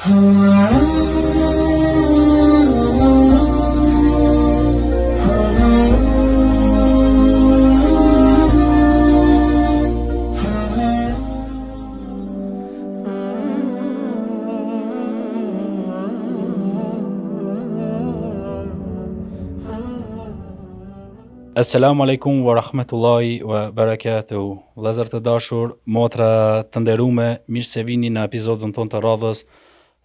Assalamu alaikum wa rahmetullahi wa barakatuhu. Vëllezër të dashur, motra të nderuame, mirë se vini në episodin tonë të radhës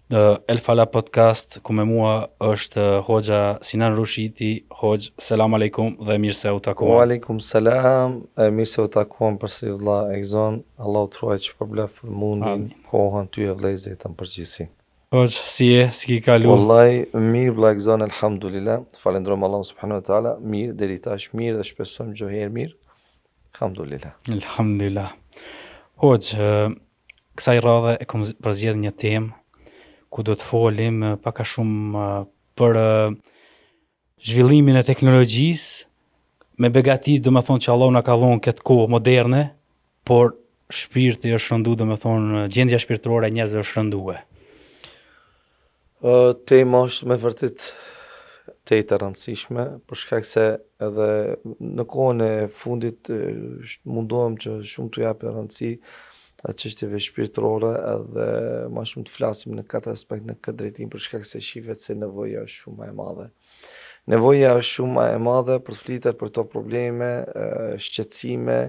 në El Fala Podcast, ku me mua është Hoxha Sinan Rushiti. Hoxh, selam aleikum dhe mirë se u takuam. Wa alaikum salam, mirë se u takuam përsëri vëlla Egzon. Allahu të ruaj që përblef për mundin, kohën ty e vëllezërit në përgjithësi. Hoxh, si ki kalu? Wallahi, mirë vëlla Egzon, elhamdulillah. Falendrojmë Allahun subhanahu wa taala, mirë deri tash mirë dhe shpresojmë çdo herë mirë. Elhamdulillah. Elhamdulillah. Hoxh, kësaj radhe e kam përzgjedhur një temë ku do të folim pak a shumë për zhvillimin e teknologjisë, me begati do të thonë që Allahu na ka dhënë këtë kohë moderne, por shpirti është rëndu, do të thonë gjendja shpirtërore e njerëzve është rënduar. Tema është me vërtet të rëndësishme, për shkak se edhe në kohën e fundit mundohem që shumë të japë rëndësi çështjeve shpirtërore edhe më shumë të flasim në këtë aspekt, në këtë drejtim, për shkak se shihet se nevoja është shumë më e madhe. Nevoja është shumë më e madhe për të flitur për këto probleme, shqetësime,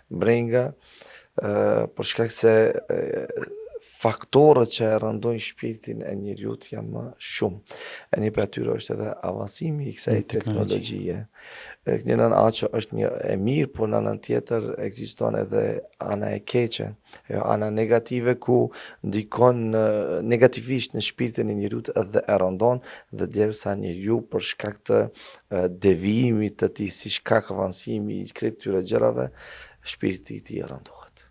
brenga, për shkak se faktorët që e rëndojnë shpirtin e njeriut janë më shumë. E një për atyre është edhe avancimi i kësaj teknologjie. Një anë që është një e mirë, por në anën tjetër ekziston edhe ana e keqe, ana negative ku ndikon negativisht në shpirtin e njeriut dhe e rëndon, dhe derisa njeriu për shkak të devijimit të tij, si shkak avancimi i krejt këtyre gjërave, shpirti i tij rëndohet.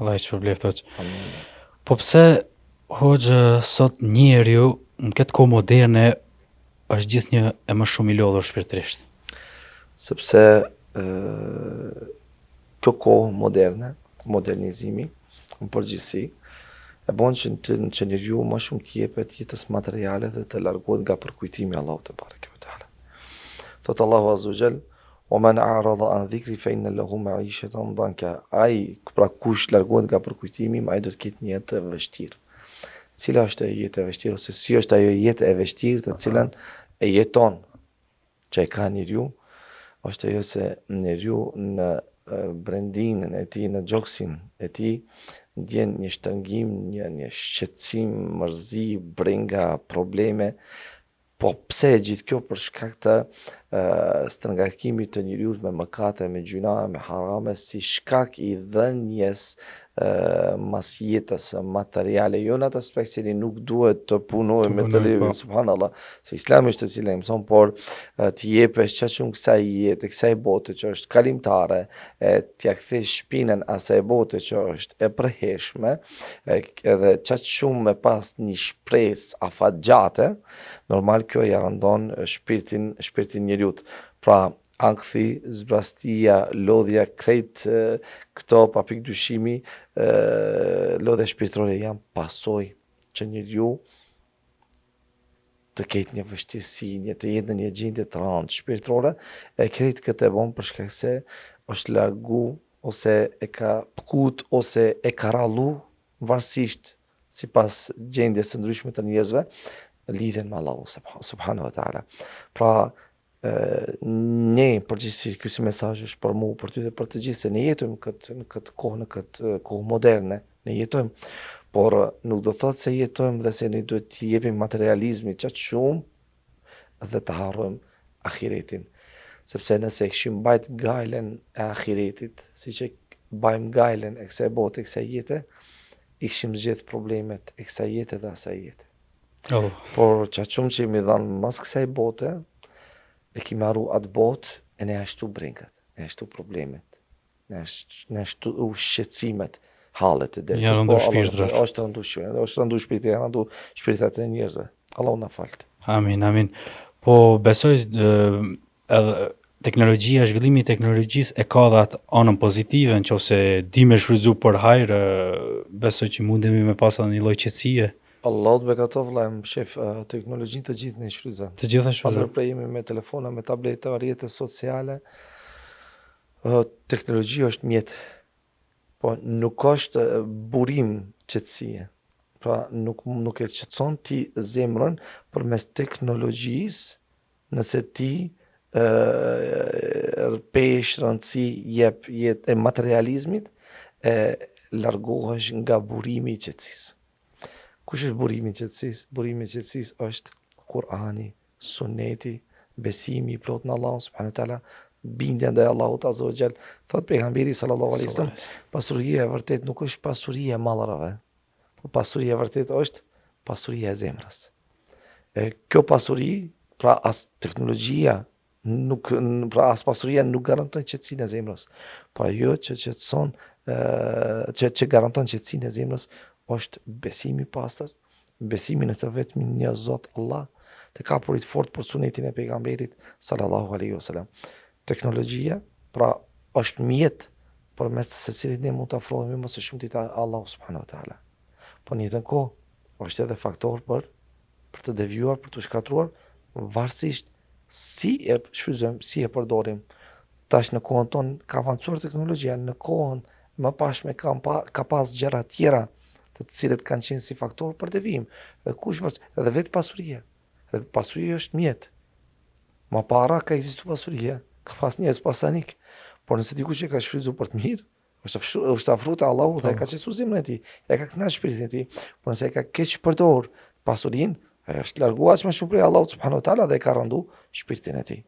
Allah i shpërbleft, Hoxh. Amin. Po pse, Hoxh, sot njeriu në këtë kohë moderne është gjithnjë e më shumë i lodhur shpirtërisht? Sepse kjo kohë moderne, modernizimi, në përgjithësi, e bën që njeriu më shumë të jepet jetës materiale dhe të largohet nga përkujtimi i Allahut te bareke ve teala. Thot Allahu azza wa jall: "Wa man a'rada an dhikri fa inna lahu ma'ishatan danka." Ai pra kush largohet nga përkujtimi, ai do të ketë një jetë të vështirë. Cila është ajo jetë e vështirë, ose si është ajo jetë e vështirë të cilën e jeton që e ka njeriu? Është ajo se njeriu në brendinën e tij, në gjoksin e tij, ndjen një shtrëngim, një shqetësim, mërzi, brenga, probleme. Po pse e gjithë kjo? Për shkak të strëngarkimit të njeriut me mëkate, me gjuna, me harame, si shkak i dhënjes mas jetës materiale, jo në atë aspekt se nuk duhet të punoj me të levin, subhanallah, se Islami është të cilë e mëson, por të jepesh që shumë kësaj jetë, kësaj bote që është kalimtare, t'ja kthesh shpinën asaj bote që është e përhershme, edhe që shumë me pas një shpresë afatgjate, normal kjo ja rëndon shpirtin njeriut. Pra, ankthi, zbrastia, lodhja, krejt këto pa pikë dyshimi, lodhja shpirtërore janë pasojë që njeriu të ketë një vështirësi, të jetë në një gjendje të rëndë shpirtërore, e krejt këtë e bën për shkak se është largu, ose e ka pkut, ose e ka rallu, varësisht sipas gjendjes së ndryshme të njerëzve, lidhen me Allahu subhanahu wa taala. Pra, ne përgjithësi ky mesazh është për mua, për ty dhe për të gjithë, se ne jetojmë në këtë kohë moderne, ne jetojmë, por nuk do thotë se jetojmë dhe se ne duhet të jepim materializmit çaq shumë dhe të harrojmë ahiretin. Sepse nëse e kishim mbajt gajlen e ahiretit, siç e mbajmë gajlen e kësaj bote, kësaj jete, i kishim zgjedh problemet e kësaj jete dhe asaj jete. Por çaq shumë që jemi dhënë mas kësaj bote, e kemi marru atë botë e ne ashtu brengat, ne ashtu problemet, ne ashtu shqetësimet, hallet e deri. Ja rëndu shpirtrat. Është rëndu shpirti, janë rëndu shpirtat e njerëzve. Allahu na falt. Amin, amin. Po besoj edhe teknologjia, zhvillimi i teknologjisë e ka dhe atë anën pozitive, nëse di me shfrytzu për hajër, besoj që mundemi me pas edhe një lloj qetësie. Allah të beqato vëllai, shef, teknologjinë të gjithë ne shfrytëzojmë. Të gjitha Pa shfrytëzojmë. ndërprej jemi me telefona, me tableta, rrjete sociale, teknologjia është mjet, po nuk është burim qetësie. Pra nuk e qetëson ti zemrën përmes teknologjisë, nëse ti pesh rëndësi jep jetë e materializmit, e largohesh nga burimi i qetësisë. Kush është burimi i qetësisë? Burimi i qetësisë është Kur'ani, Suneti, besimi i plot në Allah subhanahu wa taala, bindja ndaj Allahut azza wa jall. Thot pejgamberi sallallahu alaihi wasallam, pasuria e vërtet nuk është pasuria e mallrave, por pasuria e vërtet është pasuria e zemrës. Kjo pasuri, pra as teknologjia pra as pasuria nuk garanton qetësinë e zemrës, por ajo që qetëson që garanton qetësinë e zemrës është besimi i pastër, besimi në të vetmin një Zot Allah, të kapurit fort për sunetin e pejgamberit sallallahu alaihi wasallam. Teknologjia, pra, është mjet përmes të secilit ne mund të afrohemi më së shumti te Allahu subhanahu wa taala. Po në njëjtën kohë është edhe faktor për të devijuar, për të shkatruar, varësisht si e shfrytëzojmë, si e përdorim. Tash në kohën tonë ka avancuar teknologjia, në kohën më pashme ka pas gjëra tjera të cilët kanë qenë si faktor për devijim. Edhe vetë pasuria. Edhe pasuria është mjet. Ma para ka ekzistuar pasuria, ka pas njerëz pasanik. Por nëse dikush e ka shfrytzuar për të mirë, është afruar te Allahu dhe ka qetësuar zemrën e tij, e ka kënaqur shpirtin e tij. Por nëse e ka keq përdor pasurinë, ai është larguar më shumë prej Allahut subhanahu wa taala dhe ka rëndu shpirtin e tij.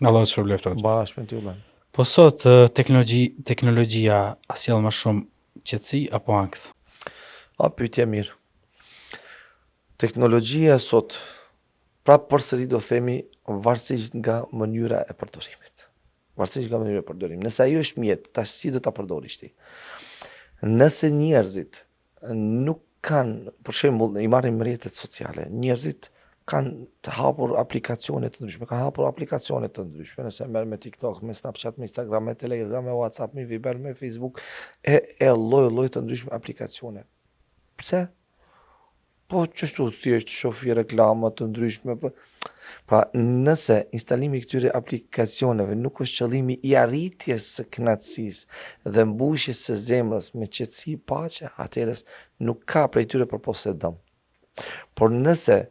Allahu të shpërblet. Bashkë me ty vëllai. Po sot teknologjia a sjell më shumë qetësi apo ankth? Pyetje mirë. Teknologjia sot, prapë përsëri do themi, varësisht nga mënyra e përdorimit. Varësisht nga mënyra e përdorimit. Nëse ajo është mjet, tash si do ta përdorish ti? Nëse njerëzit nuk kanë, për shembull, i marrim rrjetet sociale, njerëzit kanë të hapur aplikacione të ndryshme, nëse merr me TikTok, me Snapchat, me Instagram, me Telegram, me WhatsApp, me Viber, me Facebook, lloj të ndryshme aplikacione. Pse? Po çështu thjesht shofi reklama të ndryshme. Pra, nëse instalimi i këtyre aplikacioneve nuk është qëllimi i arritjes së kënaqësisë dhe mbushjes së zemrës me qetësi, paqe, atëherë nuk ka prej tyre përposë dëm. Por nëse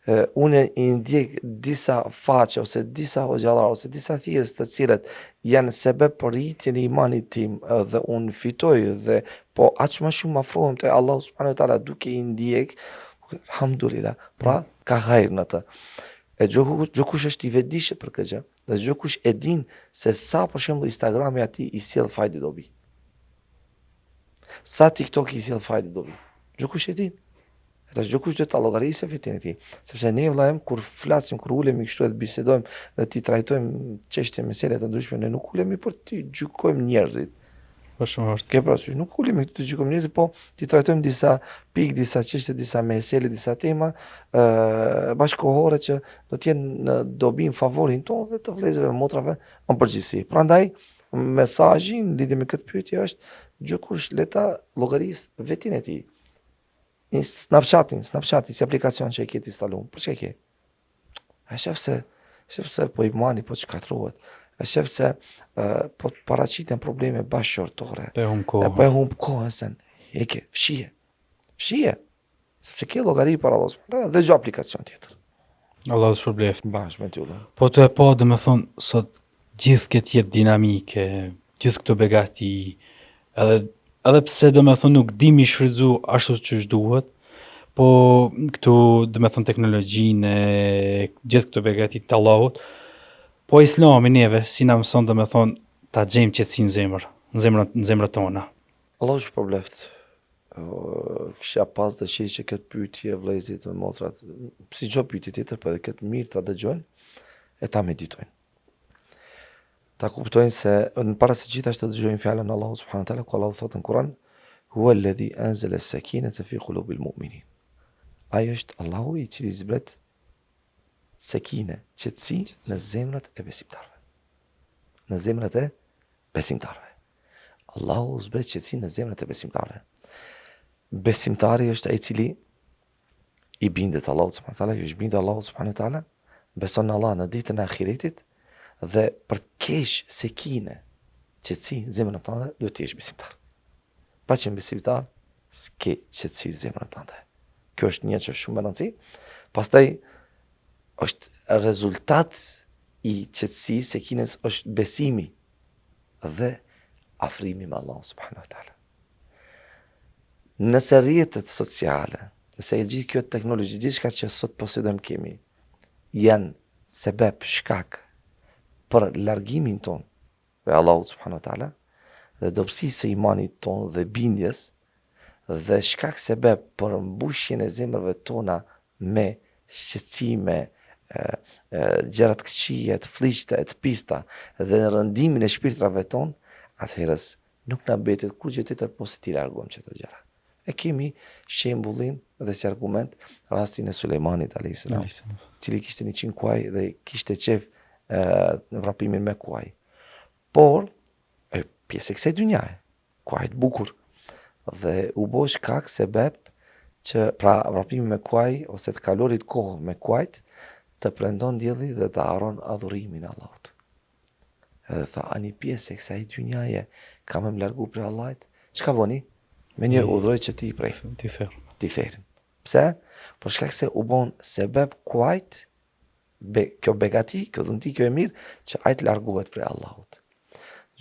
unë i ndjek disa faqe ose disa hoxhallar ose disa thjerëz të cilët janë sebeb për rritjen e imanit tim dhe unë fitoj dhe po aq më shumë afrohem te Allahu subhanahu wa taala duke i ndjek, alhamdulillah, pra ka hajër në të. E gjokush është i vetëdijshëm për këtë gjë, dhe gjokush e din se sa për shembull Instagrami atij i sjell fajde dobi. Sa TikTok i sjell fajde dobi. Gjokush e din. Ata gjokush duhet ta llogarisë vetin e tij, sepse ne vëllaim kur flasim, kur ulemi kështu të bisedojmë dhe ti trajtojmë çështje mesele të ndryshme, ne nuk ulemi për të gjykojmë njerëzit. Po shumë është. Ke parasysh, nuk ulemi të gjykojmë njerëzit, po ti trajtojmë disa pikë, disa çështje, disa mesele, disa tema bashkëkohore që do të jenë në dobin favorin tonë dhe të vëllezërve motrave në përgjithësi. Prandaj mesazhi në lidhje me këtë pyetje është gjokush le ta llogarisë vetin e tij. Snapchati si aplikacion që e ke të instaluar. Për çka e ke? A shef se po imani po shkatruhet. A shef se po paraqiten probleme bashkëshortore. Po e humb kohën sen. E ke fshije. Sepse ke llogari para Allahut dhe çdo aplikacion tjetër. Allahu të shpërblet. Bashkë me ty. Po të e po, domethënë sot gjithë këtë jetë dinamike, gjithë këto begati, edhe pse domethënë nuk dimi shfrytëzu ashtu siç duhet, po këtu domethënë teknologjinë, gjithë këto begati të Allahut, po Islami neve si na mëson domethënë ta gjejmë qetësinë në zemrat tona. Allahu shpërblet. Kisha pas dëshirë që këtë pyetje vëllezërit dhe motrat, si çdo pyetje tjetër, po edhe këtë mirë ta dëgjojnë e ta meditojnë. Ta kuptojnë se në para se gjithashtu të dëgjojnë fjalën e Allahut subhanahu wa taala, ku Allahu thotë në Kur'an, huwa alladhi anzala as-sakinata fi qulubil mu'minin. Ai është Allahu i cili zbret sekine, qetësi në zemrat e besimtarëve. Në zemrat e besimtarëve. Allahu zbret qetësi në zemrat e besimtarëve. Besimtari është ai i cili i bindet Allahut subhanahu wa taala, ju është bindet Allahut subhanahu wa taala, beson në Allah në ditën e ahiretit dhe për të kesh sekine, qetësi në zemrën tënde, duhet të jesh besimtar. Pa qenë besimtar, s'ke qetësi në zemrën tënde. Kjo është një që është shumë e rëndësishme. Pastaj është rezultat i qetësisë, sekines është besimi dhe afrimi me Allah subhanahu wa taala. Nëse rrjetet sociale, nëse e gjithë kjo teknologji, gjithë shka që sot posedojmë kemi, janë sebeb shkak për largimin ton për Allahu subhanahu wa taala dhe dobësisë së imanit ton dhe bindjes dhe shkak sebeb për mbushjen e zemrave tona me shqetësime, gjërat këqija, të fliqta, të pista dhe rëndimin e shpirtrave ton, atëherës nuk na mbetet kurrë gjë tjetër posa t'i largojmë çdo gjëra. E kemi shembullin dhe si argument rastin e Sulejmanit alayhis salam, cili kishte 100 kuaj dhe kishte qef në vrapimin me kuaj. Por pjesë e kësaj dynjaje, kuajt bukur, dhe u bë shkak sebeb që pra vrapimi me kuaj ose të kalorit kohë me kuajt të prandon dielli dhe të harron adhurimin e Allahut. Edhe tha, ani pjesë e kësaj dynjaje kam më largu prej Allahut, çka bëni? Me një udhëroj që ti prej. Ti therin. Pse? Për shkak se u bon sebeb kuajt, kjo begati, kjo dhunti, kjo e mirë, që ajt largohet prej Allahut.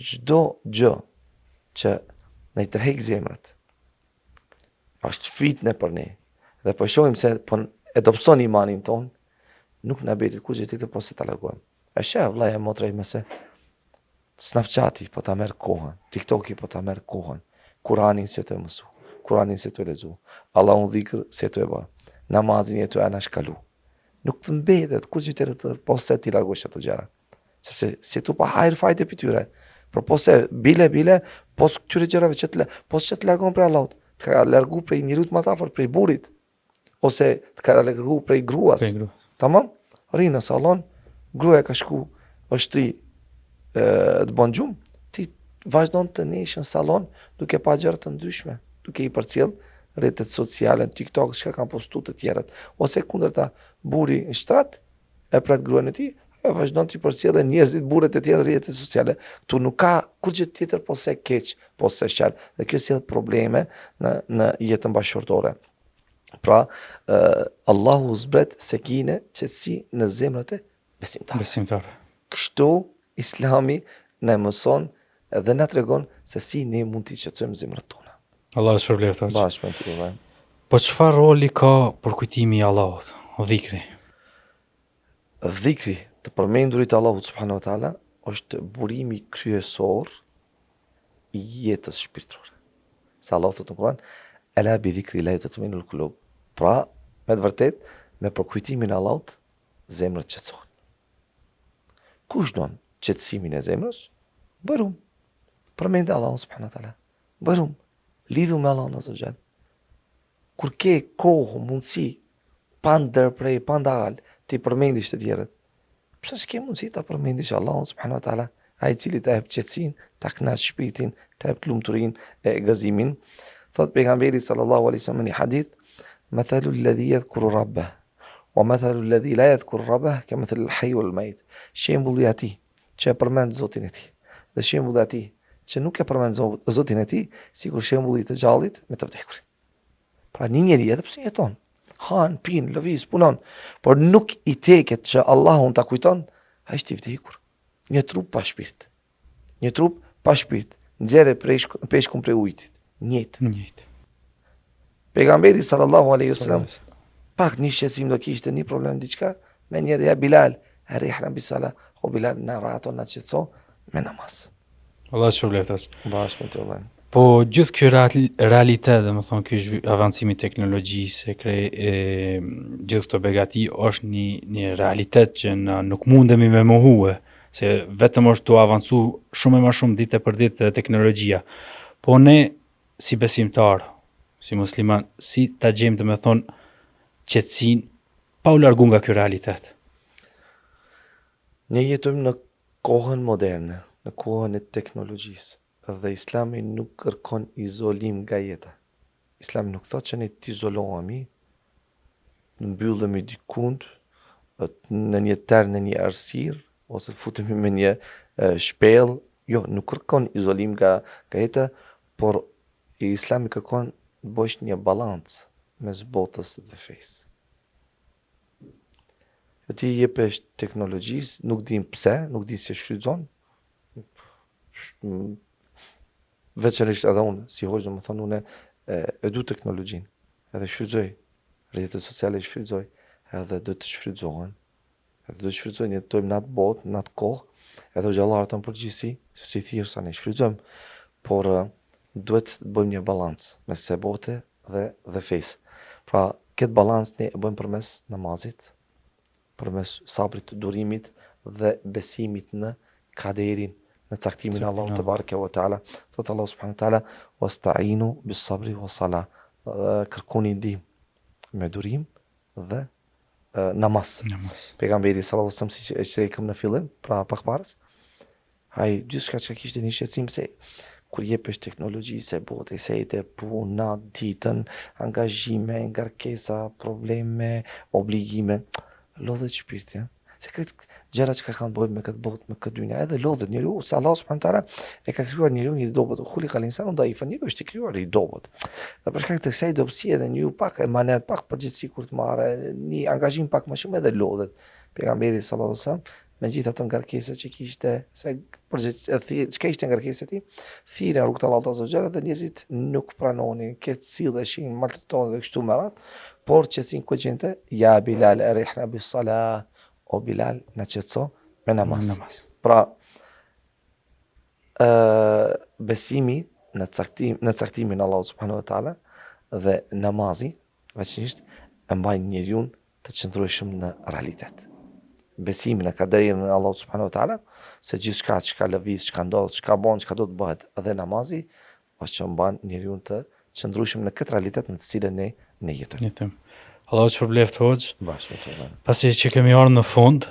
Çdo gjë që ne i tërheq zemrat, është fitne për ne, dhe po shohim se po e dobëson imanin ton, nuk na betet kurrë gjë tjetër posa ta largojmë. E sheh vllai e motra ime se Snapchati po ta merr kohën, TikToki po ta merr kohën, Kuranin se të mësu, Kuranin se të lezu, Allahun dhikr se të e bë, namazin e të anashkalu. Nuk të mbetet kurrë gjë tjetër posa ti largosh ato gjëra. Sepse si tu pa hajër fajte për tyre. Por pose bile, pos këtyre gjërave që të largon prej Allahut, të ka largu prej njeriut më të afërt, prej burrit, ose të ka largu prej gruas. Tamam? Rinë në salon, gruaja ka shku, është tri të bën gjumë, ti vazhdon të nesh në salon duke pa gjëra të ndryshme, duke i përcjell rrjetet sociale, TikTok, çka kanë postuar të tjerët, ose kundërta buri në shtrat e pret gruan e tij, e vazhdon të përcjellë njerëzit, burrat e tjerë në rrjetet sociale. Tu nuk ka kurrë gjë tjetër posa keq, posa shqar. Dhe kjo sjell probleme në jetën bashkëtorë. Pra, Allahu zbret sekine, qetësi në zemrat e besimtarëve. Kështu Islami na mëson dhe na tregon se si ne mund të qetësojmë zemrat tona. Allah është shpërbleft. Bashkë me ty, vëllai. Po çfarë roli ka për kujtimi i Allahut, dhikri? Dhikri, të përmendurit Allahut subhanahu wa taala, është burimi kryesor i jetës shpirtërore. Se Allah thotë në Kur'an, "Ala bi dhikrillahi tatma'innul qulub." Pra, me të vërtet, me përkujtimin e Allahut, zemrat qetësohen. Kush don qetësimin e zemrës? Bërum. Përmend Allahun subhanahu wa taala. Bërum. Lidhu me Allahun azza wajal. Kur ke kohë, mundësi, pa ndërprej, pa ndal, ti përmendish të tjerët. Pse s'ke mundësi ta përmendish Allahun subhanahu wa taala, ai i cili të jep qetësinë, ta kënaq shpirtin, të jep lumturinë e gëzimin. Thot pejgamberi sallallahu alaihi wasallam në hadith, "Mathalu alladhi yadhkuru rabbah, wa mathalu alladhi la yadhkuru rabbah, kamathali al-hayy wal-mayt." Shembulli i atij që e përmend Zotin e tij, dhe shembulli i atij që nuk e përmend Zotin e tij, sikur shembulli i të gjallit me të vdekurin. Pra një njeri edhe pse jeton, han, pin, lëviz, punon, por nuk i teket që Allahun ta kujton, ai është i vdekur. Një trup pa shpirt. Një trup pa shpirt, nxjerrë peshkun prej ujit. Njëjtë. Pejgamberi sallallahu alaihi wasallam pak një shqetësim do kishte, një problem diçka, me njëri ja Bilal, rihna bisala, o Bilal na rato na qetëso me namaz. Allah shpërbleft. Bashkë me të vëllai. Po gjithë ky realitet, domethënë ky avancimi i teknologjisë, gjithë këto begati është një realitet që na nuk mundemi me mohue, se vetëm është të avancu shumë e më shumë ditë për ditë teknologjia. Po ne si besimtar, si musliman, si ta gjejmë domethënë qetësinë pa u largu nga ky realitet? Ne jetojmë në kohën moderne, në kohën e teknologjisë. Dhe Islami nuk kërkon izolim nga jeta. Islami nuk thotë që ne të izolohemi të mbyllemi dikund, në një tërë, në një errësirë, ose të futemi me një shpellë. Jo, nuk kërkon izolim nga jeta, por Islami kërkon të bësh një balancë mes botës dhe fesë. Ti jepesh teknologjisë, nuk dim pse, nuk di se shfrytëzon. Veçanërisht edhe unë, si hoxh, domethënë unë e du teknologjinë, edhe shfrytëzoj, rrjetet sociale shfrytëzoj, edhe do të shfrytëzohen. Edhe do të shfrytëzojnë, jetojmë në atë botë, në atë kohë, edhe xhallarët tonë përgjithësi, si thirrsa ne shfrytëzojmë, por duhet të bëjmë një balancë mes së bote dhe fesë. Pra, këtë balancë ne e bëjmë përmes namazit, përmes sabrit, durimit dhe besimit në kaderin, në caktimin e Allahut te bareke ve teala. Thot Allah subhanahu wa taala: "Wasta'inu bis-sabri was-salah." Kërkoni ndihmë me durim dhe namaz. Pejgamberi sallallahu alaihi wasallam, siç e kemi në fillim, pra pak parës, ai gjithçka që kishte një shqetësim se kur jepesh teknologjisë, bote, sejte, puna, ditën, angazhime, ngarkesa, probleme, obligime, lodhet shpirti, se këtë gjëra që ka kanë bëjmë me këtë botë, me këtë dynja, edhe lodhet njeriu, se Allah subhanahu wa taala e ka krijuar njeriu një dobët, khuliqal insanu daifan, njeriu është i krijuar i dobët. Dhe për shkak të kësaj dobësie edhe njeriu pak emanet, pak përgjegjësi kur të marrë, një angazhim pak më shumë edhe lodhet. Pejgamberi sallallahu alaihi wasallam, me gjithë ato ngarkesa që kishte, se çka ishte ngarkesa e tij, thirrja rrugt Allahut azza wa jalla, dhe njerëzit nuk pranonin, këtë silleshin, maltretonin dhe kështu me radhë, por qetësinë ku gjente, ja Bilal arihna bis salah, o Bilal na qetëso me namaz. Pra, besimi në caktimin e Allahut subhanahu wa taala dhe namazi, veçanërisht e mbajnë njeriu të qëndrueshëm në realitet. Besimin në kaderin e Allahut subhanahu wa taala, se gjithçka që ka lëviz, çka ndodh, çka bën, çka do të bëhet, dhe namazi është që mban njeriu të qëndrueshëm në këtë realitet në të cilën ne jetojmë. Allahu të shpërbleft hoxh. Bashkë të vënë. Pasi që kemi ardhur në fund,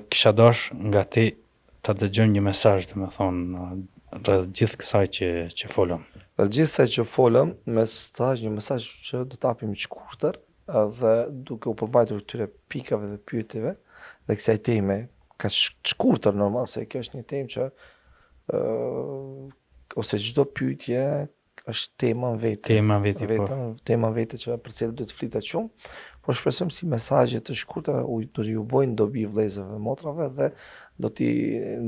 kisha dash nga ti ta dëgjojmë një mesazh, domethënë rreth gjithë kësaj që folëm. Rreth gjithë kësaj që folëm, një mesazh që do të japim të shkurtër, dhe duke u përmbajtur këtyre pikave dhe pyetjeve dhe kësaj teme, ka shkurtër normal, se kjo është një temë që ose çdo pyetje është tema vetë. Tema vetë që për cilën duhet të flitet shumë, por shpresojmë si mesazhe të shkurtra do t'ju bojnë dobi vëllezërve, motrave, dhe do t'i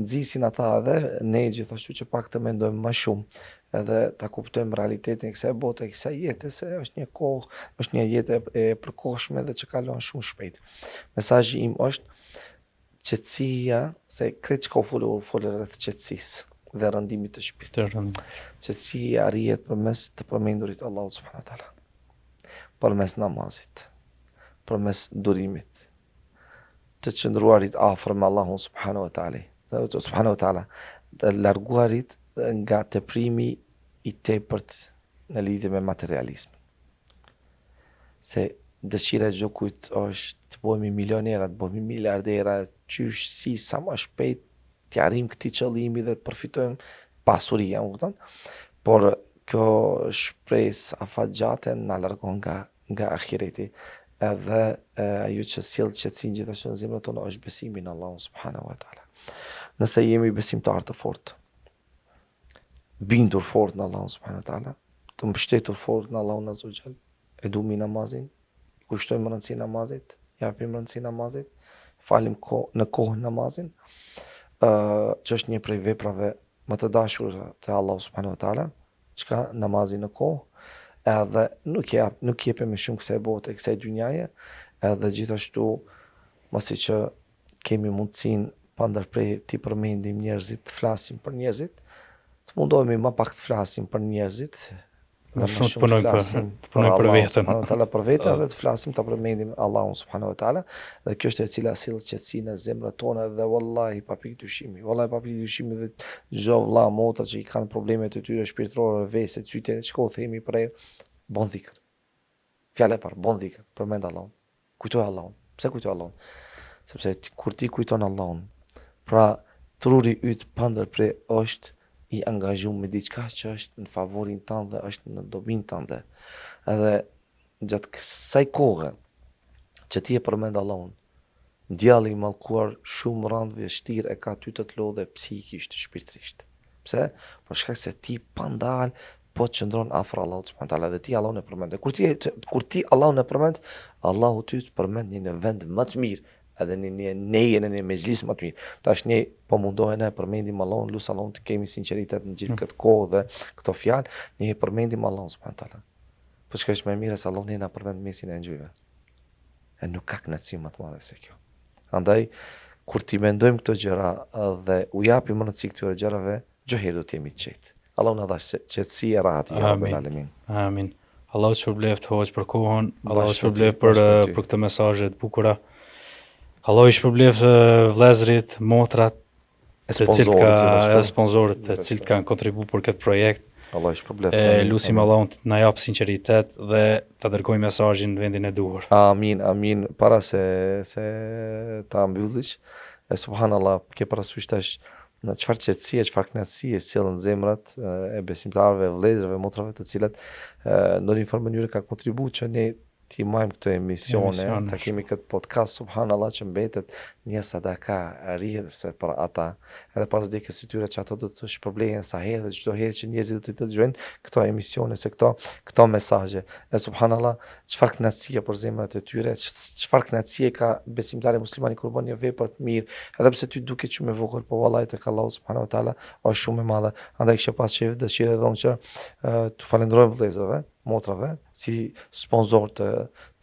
nxisin ata edhe ne gjithashtu që pak të mendojmë më shumë, edhe ta kuptojmë realitetin e kësaj bote, e kësaj jete, se është një kohë, është një jetë e përkohshme dhe që kalon shumë shpejt. Mesazhi im është qetësia, se krejt çka u folë rreth qetësisë dhe rëndimit të shpirtit. Qetësia arrihet përmes të përmendurit Allahut subhanahu wa taala, përmes namazit, përmes durimit, të qëndruarit afër me Allahun subhanahu wa taala, të larguarit nga teprimi i tepërt në lidhje me materializmin. Se dëshira e çdo kujt është të bëhemi milionera, të bëhemi miliardera, qysh si sa më shpejt të arrim këtij qëllimi dhe të përfitojmë pasuria, kupton? Por kjo shpresë afatgjate na largon nga ahireti, edhe ajo që sjell qetësinë gjithashtu në zemrën tonë është besimi në Allahun subhanahu wa taala. Nëse jemi besimtar të fortë, bindur fort në Allahun subhanahu wa taala, të mbështetur fort në Allahun azza wa jall, e duami namazin, kushtojmë rëndësinë namazit, japim rëndësinë namazit, falim në kohë namazin, që është një prej veprave më të dashura te Allahu subhanahu wa taala, çka namazi në kohë, edhe nuk jepemi shumë kësaj bote, kësaj dynjaje, edhe gjithashtu mos i që kemi mundësinë pa ndërprej të përmendim njerëzit, të flasim për njerëzit, të mundohemi më pak të flasim për njerëzit, më shumë të punojmë për veten. Për veten, dhe të flasim, të përmendim Allahun subhanahu wa taala, dhe kjo është e cila sill qetësinë në zemrat tona, dhe wallahi pa pikë dyshimi, dhe çdo vëlla motra që i kanë probleme të tyre shpirtërore, vese, cyte, çka u themi për bon dhikr. Fjala e parë, bon dhikr, përmend Allahun. Kujtoj Allahun. Pse kujtoj Allahun? Sepse kur ti kujton Allahun, pra truri yt pa ndërprej është i angazhuar me diçka që është në favorin tënd dhe është në dobin tënde. Edhe gjatë kësaj kohe që ti e përmend Allahun, djalli i mallkuar shumë rënd vështirë e ka ty të lodhe psikisht, shpirtërisht. Pse? Për shkak se ti pa ndal po të qëndron afër Allahut subhanahu wa taala dhe ti Allahun e përmend. Kur ti Allahun e përmend, Allahu ty të përmend në vend më të mirë, edhe në një mezhlis më të mirë. Tash ne po mundohen e përmendim Allahun, lut Allahun të kemi sinqeritet në gjithë këtë kohë dhe këto fjalë, ne e përmendim Allahun subhanahu wa taala. Për shkak që më mirë se Allahu na përmend mesin e ngjyve. E nuk ka kënaqësi më të madhe se kjo. Andaj kur ti mendojmë këto gjëra dhe u japim rëndësi këtyre gjërave, gjëherë do të jemi të qetë. Allahu na dhash qetësi e rahati ya rabbel alamin. Amin. Allahu shpërbleft hoq për kohën, Allahu shpërbleft për këtë mesazhe të bukura. Allahu shpërbleft vëllezërit, motrat, sponsorët të cilët kanë kontribuar për këtë projekt. Allah i shpërbleft. Lusim Allahun të na jap sinqeritet dhe ta dërgojmë mesazhin në vendin e duhur. Amin, amin. Para se ta mbyllish, subhanallahu, ke parasysh tash në çfarë qetësie, çfarë kënaqësie sjellën zemrat e besimtarëve, vëllezërve, motrave të cilat në një farë mënyrë kanë kontribuar që ne ti majmë këtë emisione, ta kemi këtë podcast, subhanallah, që mbetet një sadaka rrjedhëse për ata, edhe pas vdekjes së tyre që ato do të shpërblehen sa herë dhe çdo herë që njerëzit do të dëgjojnë këto emisione se këto mesazhe. E subhanallah, çfarë kënaqësie për zemrat e tyre, çfarë kënaqësie ka besimtari muslimani kur bën një vepër të mirë, edhe pse ty duket shumë e vogël, po vallahi tek Allahu subhanahu wa taala është shumë e madhe. Andaj kisha pas dëshirë dhon që të falenderoj vëllezërve, motrave, si sponsor të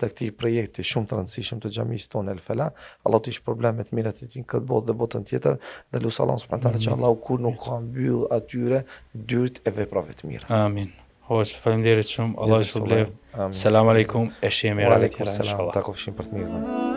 këtij projekti shumë të rëndësishëm të xhamisë tonë El Fela. Allah të shpërblem me të mirat e tij në këtë botë dhe botën tjetër, dhe lut Allahun subhanahu wa taala që Allahu kur nuk ka mbyll atyre dyert e veprave të mira. Amin. Hoq, faleminderit shumë. Allah ju shpërbleft. Selam aleikum. E shihemi herë tjetër inshallah. Takofshim për të mirën.